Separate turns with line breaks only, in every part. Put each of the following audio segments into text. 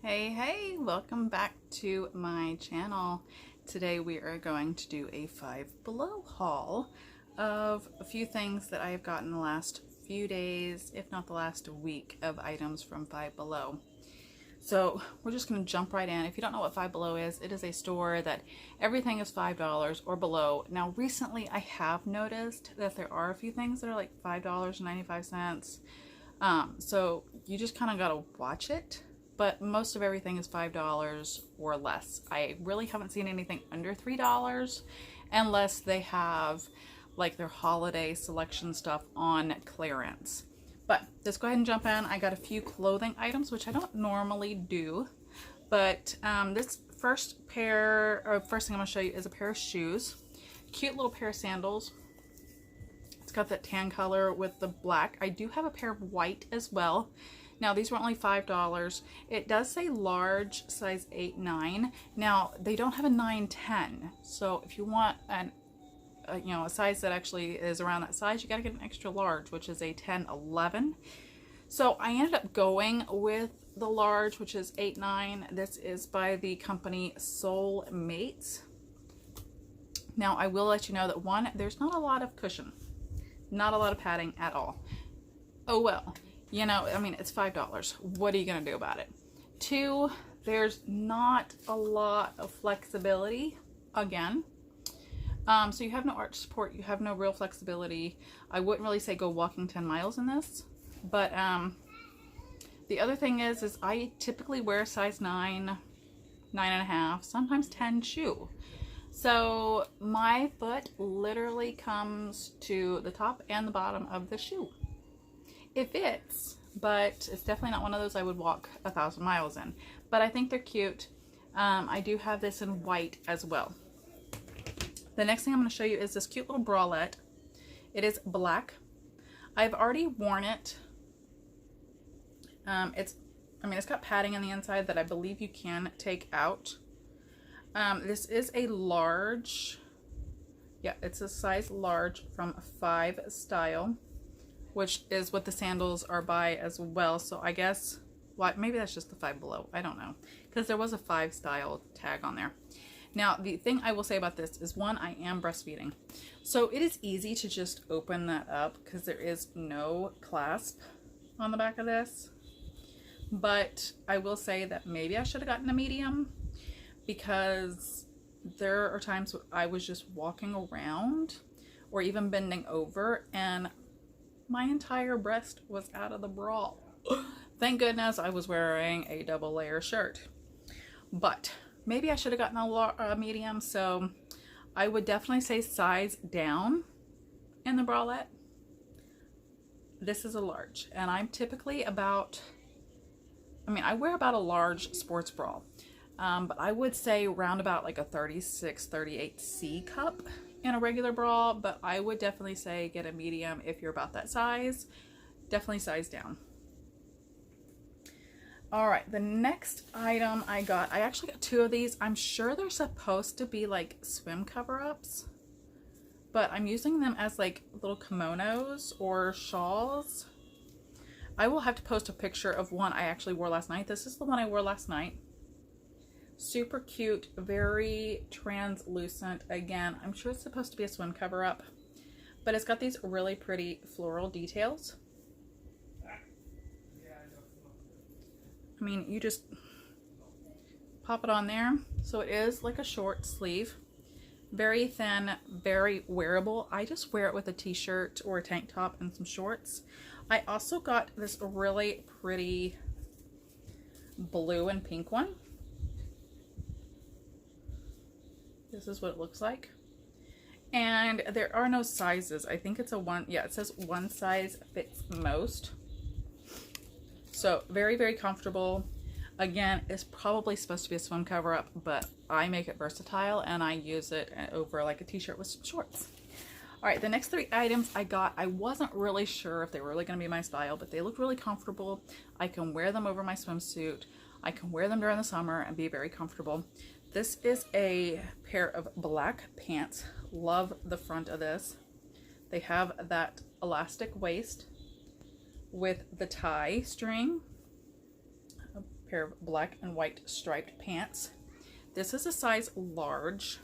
Hey, welcome back to my channel. Today we are going to do a Five Below haul of a few things that I have gotten the last few days, if not the last week, of items from Five Below. So we're just going to jump right in. If you don't know what Five Below is, it is a store that everything is $5 or below. Now recently I have noticed that there are a few things that are like $5.95. So you just kind of got to watch it. But most of everything is $5 or less. I really haven't seen anything under $3 unless they have like their holiday selection stuff on clearance. But let's go ahead and jump in. I got a few clothing items, which I don't normally do. But this first thing I'm going to show you is a pair of shoes. Cute little pair of sandals. It's got that tan color with the black. I do have a pair of white as well. Now these were only $5. It does say large, size 8, 9. Now they don't have a 9, 10. So if you want a size that actually is around that size, you got to get an extra large, which is a 10, 11. So I ended up going with the large, which is 8, 9. This is by the company Soul Mates. Now I will let you know that one, there's not a lot of cushion, not a lot of padding at all. Oh well. You know, I mean, it's $5. What are you going to do about it? Two, there's not a lot of flexibility, again. So you have no arch support. You have no real flexibility. I wouldn't really say go walking 10 miles in this. But the other thing is I typically wear a size 9, 9.5, sometimes 10 shoe. So my foot literally comes to the top and the bottom of the shoe. It fits, but it's definitely not one of those I would walk 1,000 miles in. But I think they're cute. I do have this in white as well. The next thing I'm going to show you is this cute little bralette. It is black. I've already worn it. It's got padding on the inside that I believe you can take out. This is a large. Yeah, it's a size large from 5 Style, which is what the sandals are by as well. So I guess, maybe that's just the Five Below. I don't know. Because there was a 5 Style tag on there. Now, the thing I will say about this is, one, I am breastfeeding. So it is easy to just open that up because there is no clasp on the back of this. But I will say that maybe I should have gotten a medium, because there are times I was just walking around or even bending over and my entire breast was out of the bra. Thank goodness I was wearing a double layer shirt. But maybe I should have gotten a medium, so I would definitely say size down in the bralette. This is a large, and I'm typically about, I wear about a large sports bra, but I would say round about like a 36, 38C cup in a regular bra, but I would definitely say get a medium if you're about that size. Definitely size down. All right, the next item I actually got 2 of these. I'm sure they're supposed to be like swim cover-ups, but I'm using them as like little kimonos or shawls. I will have to post a picture of one I actually wore last night. This is the one I wore last night. Super cute, very translucent. Again, I'm sure it's supposed to be a swim cover up, but it's got these really pretty floral details. You just pop it on there. So it is like a short sleeve, very thin, very wearable. I just wear it with a t-shirt or a tank top and some shorts. I also got this really pretty blue and pink one. This is what it looks like. And there are no sizes. I think it's a one. Yeah, it says one size fits most. So very, very comfortable. Again, it's probably supposed to be a swim cover up, but I make it versatile and I use it over like a t-shirt with some shorts. All right, the next 3 items I got, I wasn't really sure if they were really going to be my style, but they look really comfortable. I can wear them over my swimsuit. I can wear them during the summer and be very comfortable. This is a pair of black pants. Love the front of this. They have that elastic waist with the tie string. pair of black and white striped pants. This is a size large.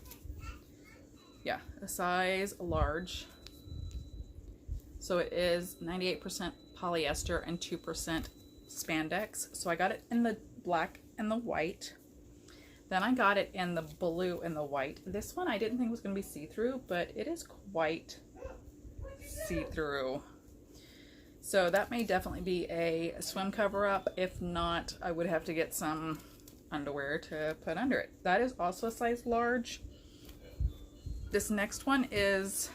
Yeah, a size large. So it is 98% polyester and 2% spandex. So I got it in the black and the white. Then I got it in the blue and the white. This one I didn't think was going to be see-through, but it is quite see-through. So that may definitely be a swim cover-up. If not, I would have to get some underwear to put under it. That is also a size large. This next one is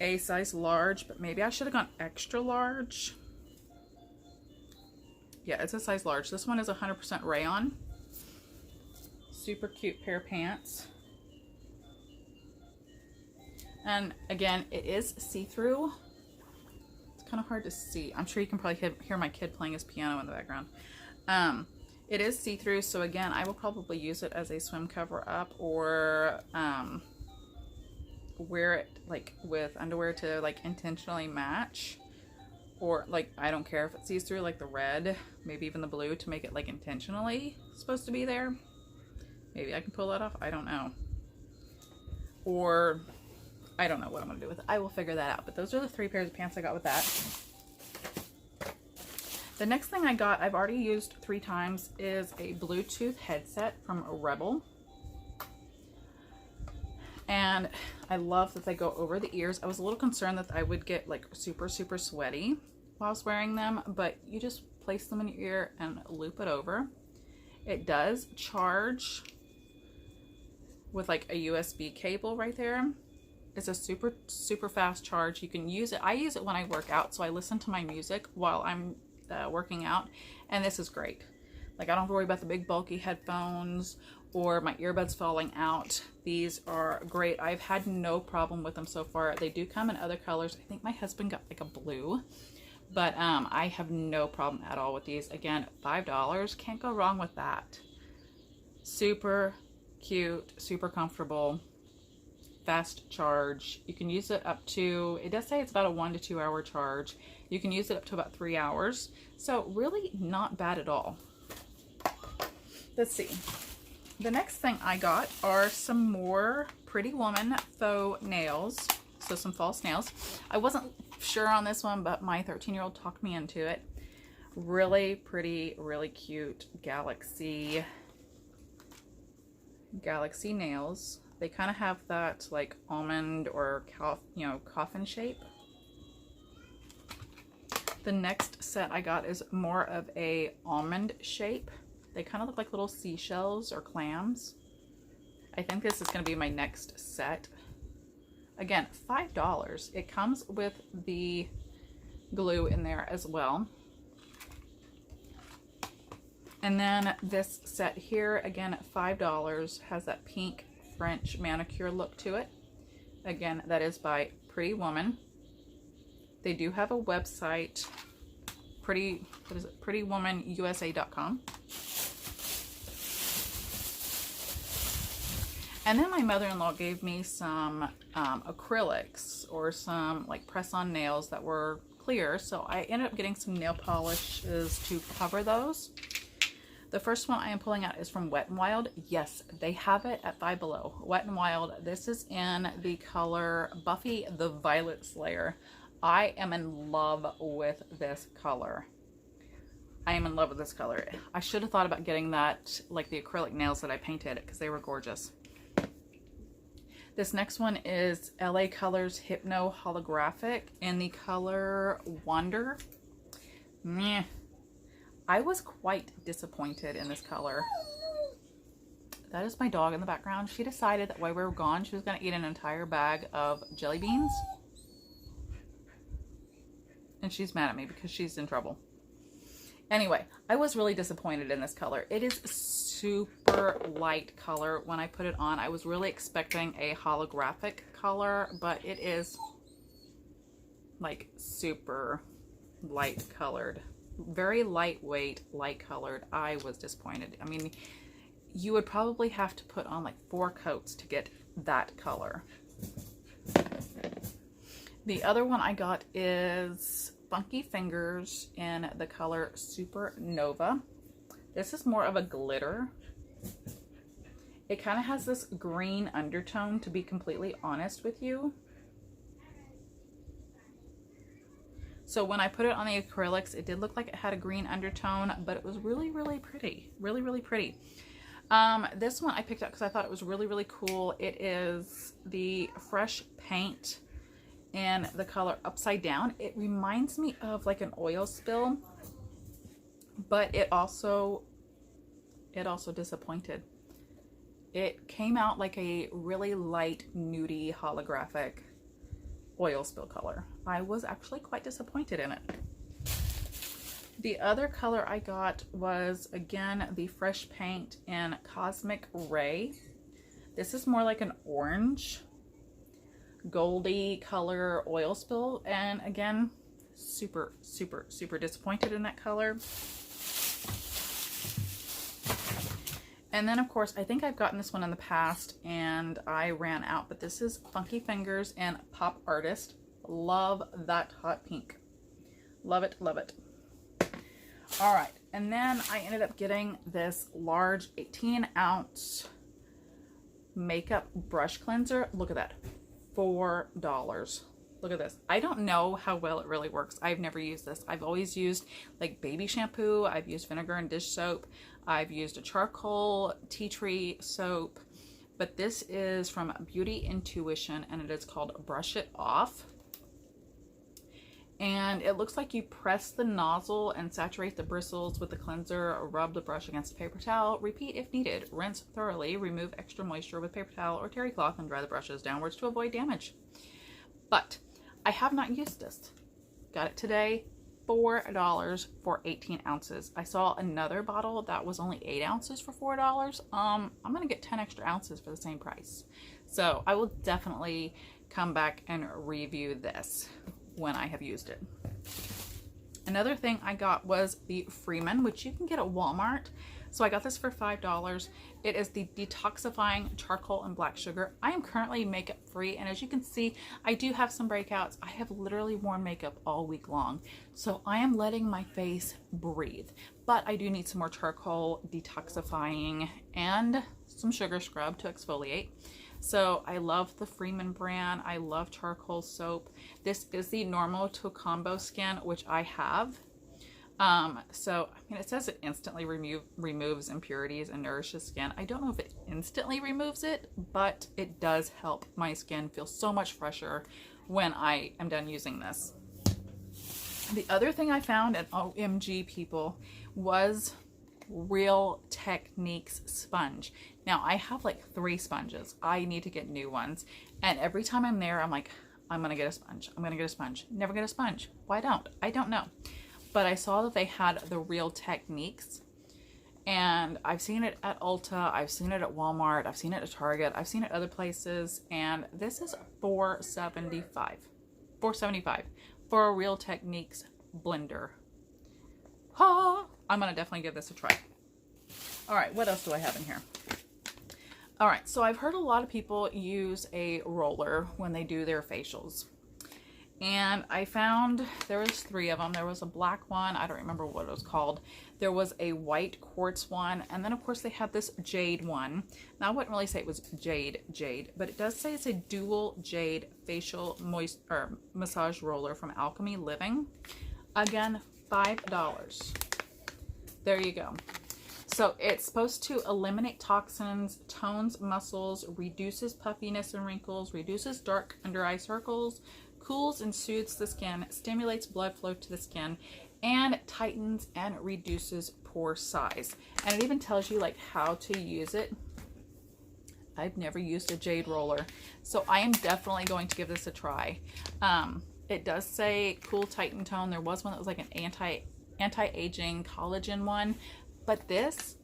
a size large, but maybe I should have gone extra large. Yeah, it's a size large. This one is 100% rayon. Super cute pair of pants. And again, it is see-through. It's kind of hard to see. I'm sure you can probably hear my kid playing his piano in the background. It is see-through, so again, I will probably use it as a swim cover-up, or wear it like with underwear to like intentionally match, or like, I don't care if it sees through, like the red, maybe even the blue, to make it like intentionally supposed to be there. Maybe I can pull that off, I don't know. Or I don't know what I'm gonna do with it. I will figure that out. But those are the 3 pairs of pants I got with that. The next thing I got, I've already used 3 times, is a Bluetooth headset from Rebel. And I love that they go over the ears. I was a little concerned that I would get like super sweaty while I was wearing them, but you just place them in your ear and loop it over. It does charge with like a USB cable right there. It's a super fast charge. You can use it. I use it when I work out, so I listen to my music while I'm working out, and this is great. Like, I don't have to worry about the big bulky headphones or my earbuds falling out. These are great. I've had no problem with them so far. They do come in other colors. I think my husband got like a blue, but I have no problem at all with these. Again, $5, can't go wrong with that. Super cute, super comfortable, fast charge. You can use it up to, it does say it's about a 1 to 2 hour charge. You can use it up to about 3 hours. So really not bad at all. Let's see. The next thing I got are some more Pretty Woman faux nails. So some false nails. I wasn't sure on this one, but my 13-year-old talked me into it. Really pretty, really cute galaxy nails. They kind of have that like almond or coffin shape. The next set I got is more of a almond shape. They kind of look like little seashells or clams. I think this is going to be my next set. Again, $5. It comes with the glue in there as well. And then this set here, again, $5, has that pink French manicure look to it. Again, that is by Pretty Woman. They do have a website, prettywomanusa.com. And then my mother-in-law gave me some acrylics, or some like press-on nails that were clear. So I ended up getting some nail polishes to cover those. The first one I am pulling out is from Wet n Wild. Yes, they have it at Five Below. Wet n Wild. This is in the color Buffy the Violet Slayer. I am in love with this color. I am in love with this color. I should have thought about getting that, like the acrylic nails that I painted, because they were gorgeous. This next one is LA Colors Hypno Holographic in the color Wonder. Meh. I was quite disappointed in this color. That is my dog in the background. She decided that while we were gone, she was going to eat an entire bag of jelly beans. And she's mad at me because she's in trouble. Anyway, I was really disappointed in this color. It is super light color. When I put it on, I was really expecting a holographic color, but it is like super light colored. Very lightweight, light colored. I was disappointed. I mean, you would probably have to put on like 4 coats to get that color. The other one I got is Bucky Fingers in the color Supernova. This is more of a glitter. It kind of has this green undertone, to be completely honest with you. So when I put it on the acrylics, it did look like it had a green undertone, but it was really, really pretty. Really, really pretty. This one I picked up because I thought it was really, really cool. It is the Fresh Paint in the color Upside Down. It reminds me of like an oil spill, but it also disappointed. It came out like a really light, nudie, holographic oil spill color. I was actually quite disappointed in it. The other color I got was, again, the Fresh Paint in Cosmic Ray. This is more like an orange, goldy color oil spill. And again, super, super, super disappointed in that color. And then, of course, I think I've gotten this one in the past and I ran out, but this is Bucky Fingers and Pop Artist. Love that hot pink. Love it, love it. All right, and then I ended up getting this large 18-ounce makeup brush cleanser. Look at that, $4. Look at this. I don't know how well it really works. I've never used this. I've always used like baby shampoo. I've used vinegar and dish soap. I've used a charcoal tea tree soap, but this is from Beauty Intuition and it is called Brush It Off. And it looks like you press the nozzle and saturate the bristles with the cleanser, rub the brush against a paper towel, repeat if needed, rinse thoroughly, remove extra moisture with paper towel or terry cloth and dry the brushes downwards to avoid damage. But I have not used this. Got it today, $4 for 18 ounces. I saw another bottle that was only 8 ounces for $4. I'm gonna get 10 extra ounces for the same price. So I will definitely come back and review this when I have used it. Another thing I got was the Freeman, which you can get at Walmart. So I got this for $5. It is the detoxifying charcoal and black sugar. I am currently makeup free, and as you can see, I do have some breakouts. I have literally worn makeup all week long, so I am letting my face breathe. But I do need some more charcoal detoxifying and some sugar scrub to exfoliate. So I love the Freeman brand. I love charcoal soap. This is the normal to combo skin, which I have. So I mean, it says it instantly removes impurities and nourishes skin. I don't know if it instantly removes it, but it does help my skin feel so much fresher when I am done using this. The other thing I found, and OMG people, was Real Techniques sponge. Now I have like 3 sponges. I need to get new ones, and every time I'm there I'm like, I'm gonna get a sponge, I'm gonna get a sponge, never get a sponge. Why don't I don't know, but I saw that they had the Real Techniques, and I've seen it at Ulta, I've seen it at Walmart, I've seen it at Target, I've seen it other places, and this is $4.75 for a Real Techniques blender. I'm gonna definitely give this a try. All right, what else do I have in here? All right, so I've heard a lot of people use a roller when they do their facials. And I found there was 3 of them. There was a black one, I don't remember what it was called. There was a white quartz one, and then of course they had this jade one. Now I wouldn't really say it was jade, but it does say it's a dual jade facial massage roller from Alchemy Living. Again, $5. There you go. So it's supposed to eliminate toxins, tones muscles, reduces puffiness and wrinkles, reduces dark under eye circles, cools and soothes the skin, stimulates blood flow to the skin, and tightens and reduces pore size. And it even tells you like how to use it. I've never used a jade roller, so I am definitely going to give this a try. It does say cool, tighten, tone. There was one that was like an anti-aging collagen one, but this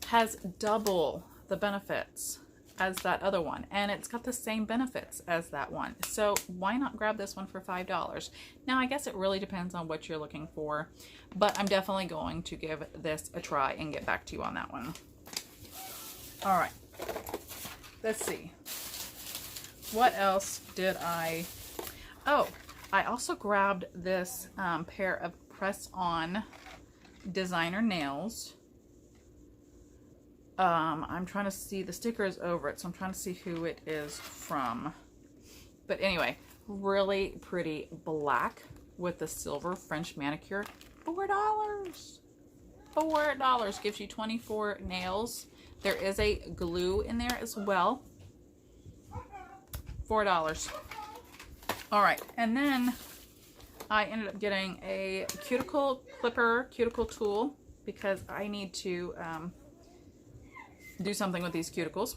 has double the benefits as that other one, and it's got the same benefits as that one. So why not grab this one for $5? Now I guess it really depends on what you're looking for, but I'm definitely going to give this a try and get back to you on that one. All right, let's see. What else did I... Oh, I also grabbed this pair of press-on designer nails. I'm trying to see, the sticker is over it, so I'm trying to see who it is from. But anyway, really pretty black with the silver French manicure. $4. $4 gives you 24 nails. There is a glue in there as well. $4. All right, and then I ended up getting a cuticle clipper, cuticle tool, because I need to do something with these cuticles,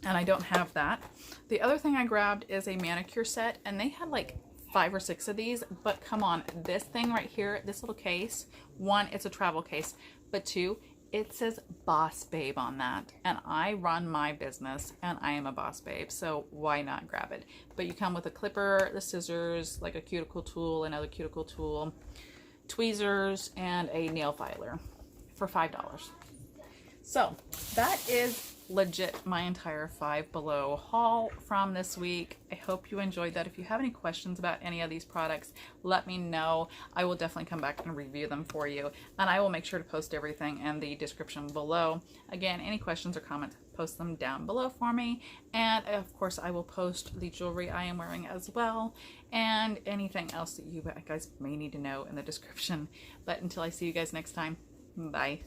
and I don't have that. The other thing I grabbed is a manicure set, and they had like 5 or 6 of these, but come on, this thing right here, this little case, 1, it's a travel case, but 2, it says Boss Babe on that, and I run my business and I am a boss babe, so why not grab it? But you come with a clipper, the scissors, like a cuticle tool, another cuticle tool, tweezers, and a nail filer for $5. So that is legit my entire Five Below haul from this week. I hope you enjoyed that. If you have any questions about any of these products, let me know. I will definitely come back and review them for you, and I will make sure to post everything in the description below. Again, any questions or comments, post them down below for me, and of course I will post the jewelry I am wearing as well, and anything else that you guys may need to know in the description. But until I see you guys next time, bye.